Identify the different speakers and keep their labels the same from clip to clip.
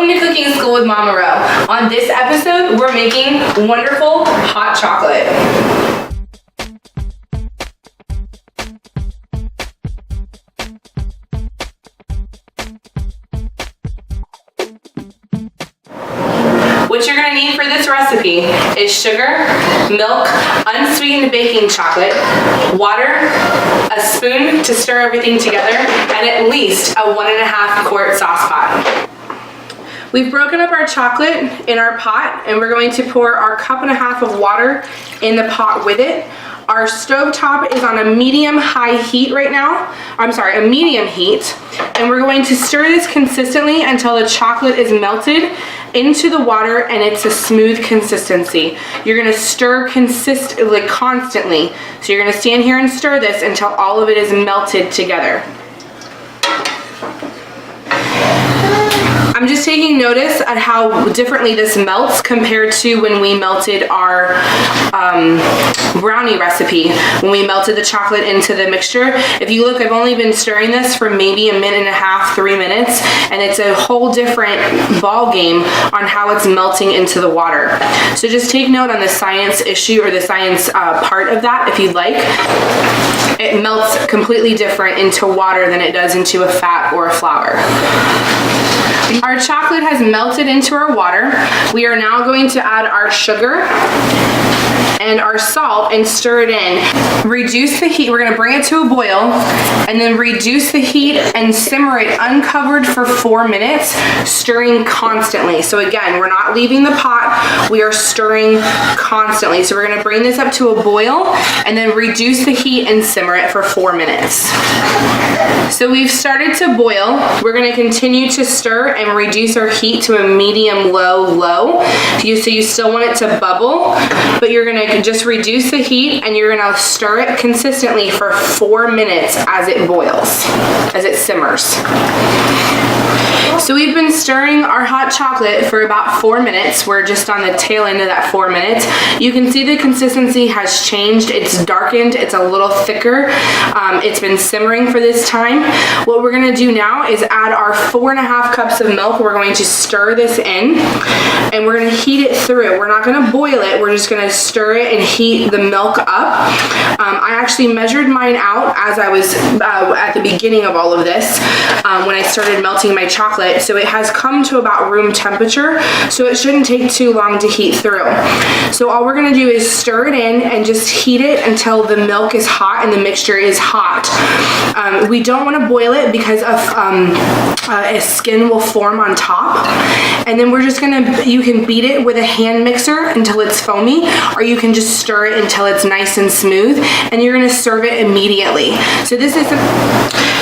Speaker 1: Welcome to Cooking School with Mama Ro. On this episode, we're making wonderful hot chocolate. What you're gonna need for this recipe is sugar, milk, unsweetened baking chocolate, water, a spoon to stir everything together, and at least a 1.5 quart sauce pot. We've broken up our chocolate in our pot, and we're going to pour our 1.5 cups of water in the pot with it. Our stove top is on a medium-high heat right now. I'm sorry, a medium heat. And we're going to stir this consistently until the chocolate is melted into the water and it's a smooth consistency. You're gonna stir constantly. So you're gonna stand here and stir this until all of it is melted together. I'm just taking notice at how differently this melts compared to when we melted our brownie recipe, when we melted the chocolate into the mixture. If you look, I've only been stirring this for maybe 1.5 minutes, 3 minutes, and it's a whole different ball game on how it's melting into the water. So just take note on the science issue or the science part of that if you'd like. It melts completely different into water than it does into a fat or a flour. Our chocolate has melted into our water. We are now going to add our sugar and our salt and stir it in. Reduce the heat. We're going to bring it to a boil and then reduce the heat and simmer it uncovered for 4 minutes, stirring constantly. So again, we're not leaving the pot. We are stirring constantly. So we're going to bring this up to a boil and then reduce the heat and simmer it for 4 minutes. So we've started to boil. We're going to continue to stir and reduce our heat to a medium low. So you still want it to bubble, but you're going to just reduce the heat and you're going to stir it consistently for 4 minutes as it boils, as it simmers. So we've been stirring our hot chocolate for about 4 minutes. We're just on the tail end of that 4 minutes. You can see the consistency has changed. It's darkened. It's a little thicker. It's been simmering for this time. What we're going to do now is add our 4.5 cups of milk. We're going to stir this in and we're going to heat it through. We're not going to boil it. We're just going to stir it and heat the milk up. I actually measured mine out as I was at the beginning of all of this when I started melting my chocolate. So it has come to about room temperature, so it shouldn't take too long to heat through. So all we're going to do is stir it in and just heat it until the milk is hot and the mixture is hot. We don't want to boil it because a skin will form on top. And then we're just going to, you can beat it with a hand mixer until it's foamy, or you can just stir it until it's nice and smooth, and you're going to serve it immediately.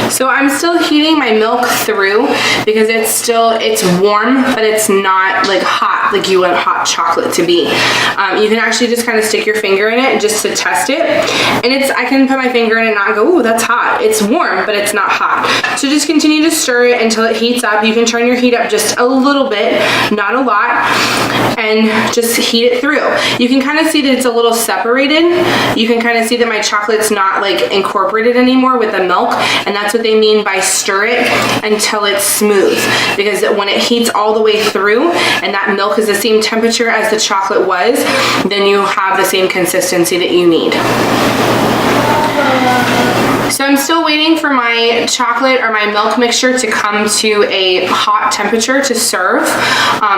Speaker 1: So I'm still heating my milk through because it's warm, but it's not like hot like you want hot chocolate to be. You can actually just kind of stick your finger in it just to test it, and I can put my finger in it and not go, ooh, that's hot. It's warm, but it's not hot. So just continue to stir it until it heats up. You can turn your heat up just a little bit, not a lot, and just heat it through. You can kind of see that it's a little separated. You can kind of see that my chocolate's not like incorporated anymore with the milk, and that's what they mean by stir it until it's smooth, because when it heats all the way through and that milk is the same temperature as the chocolate was, then you have the same consistency that you need. So I'm still waiting for my chocolate or my milk mixture to come to a hot temperature to serve,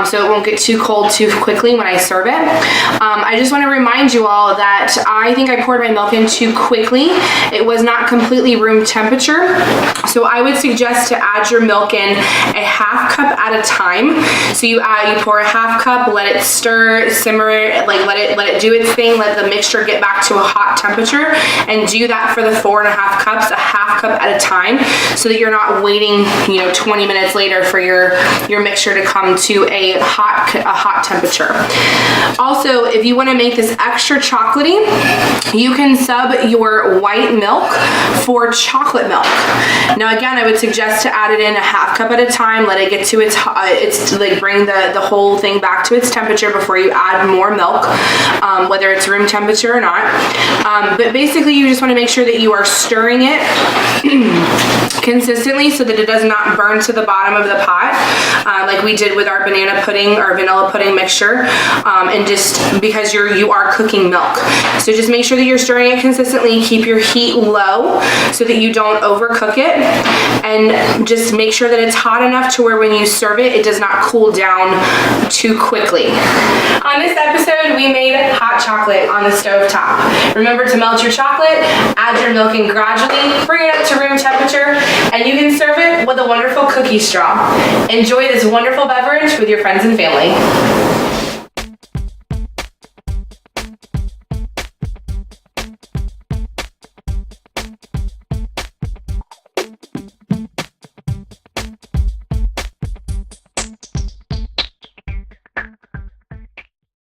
Speaker 1: so it won't get too cold too quickly when I serve it. I just want to remind you all that I think I poured my milk in too quickly. It was not completely room temperature, so I would suggest to add your milk in a 1/2 cup at a time. So you pour a 1/2 cup, let it stir, simmer it, like let it do its thing, let the mixture get back to a hot temperature, and do that for the 4.5 cups, a 1/2 cup at a time, so that you're not waiting 20 minutes later for your mixture to come to a hot temperature. Also, if you want to make this extra chocolatey, you can sub your white milk for chocolate milk. Now again, I would suggest to add it in a 1/2 cup at a time, let it get to its like bring the whole thing back to its temperature before you add more milk, whether it's room temperature or not. But basically you just want to make sure that you are stirring stirring it consistently so that it does not burn to the bottom of the pot, like we did with our banana pudding or vanilla pudding mixture, and just because you are cooking milk. So just make sure that you're stirring it consistently, keep your heat low so that you don't overcook it, and just make sure that it's hot enough to where when you serve it, it does not cool down too quickly. On this episode, we made hot chocolate on the stove top. Remember to melt your chocolate, add your milk in gradually, bring it up to room temperature, and you can serve it with a wonderful cookie straw. Enjoy this wonderful beverage with your friends and family.